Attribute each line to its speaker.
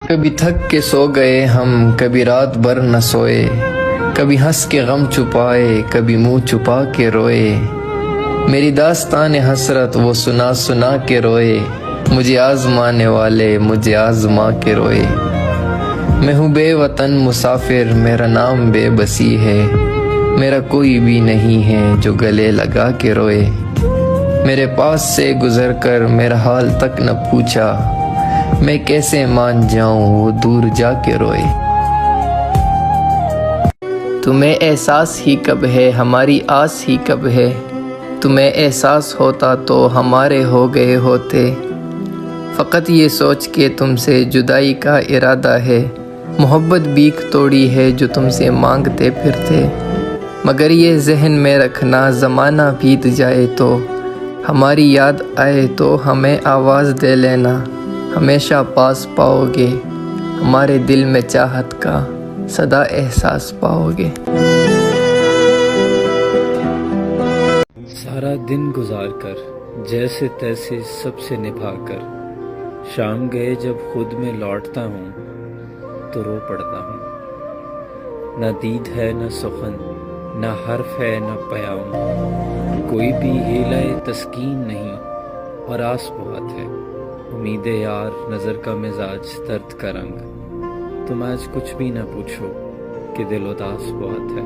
Speaker 1: کبھی تھک کے سو گئے ہم، کبھی رات بھر نہ سوئے، کبھی ہنس کے غم چھپائے، کبھی منہ چھپا کے روئے، میری داستان حسرت وہ سنا سنا کے روئے، مجھے آزمانے والے مجھے آزما کے روئے، میں ہوں بے وطن مسافر، میرا نام بے بسی ہے، میرا کوئی بھی نہیں ہے جو گلے لگا کے روئے، میرے پاس سے گزر کر میرا حال تک نہ پوچھا، میں کیسے مان جاؤں وہ دور جا کے روئے، تمہیں احساس ہی کب ہے ہماری آس ہی کب ہے، تمہیں احساس ہوتا تو ہمارے ہو گئے ہوتے، فقط یہ سوچ کے تم سے جدائی کا ارادہ ہے، محبت بھیک توڑی ہے جو تم سے مانگتے پھرتے، مگر یہ ذہن میں رکھنا زمانہ بیت جائے تو ہماری یاد آئے تو ہمیں آواز دے لینا، ہمیشہ پاس پاؤ گے، ہمارے دل میں چاہت کا سدا احساس پاؤ گے۔
Speaker 2: سارا دن گزار کر جیسے تیسے سب سے نبھا کر، شام گئے جب خود میں لوٹتا ہوں تو رو پڑتا ہوں، نہ دید ہے نہ سخن، نہ حرف ہے نہ پیام، کوئی بھی ہیلہ تسکین نہیں اور آس بہت ہے، امید یار نظر کا مزاج درد کا رنگ، تم آج کچھ بھی نہ پوچھو کہ دل اداس بہت ہے۔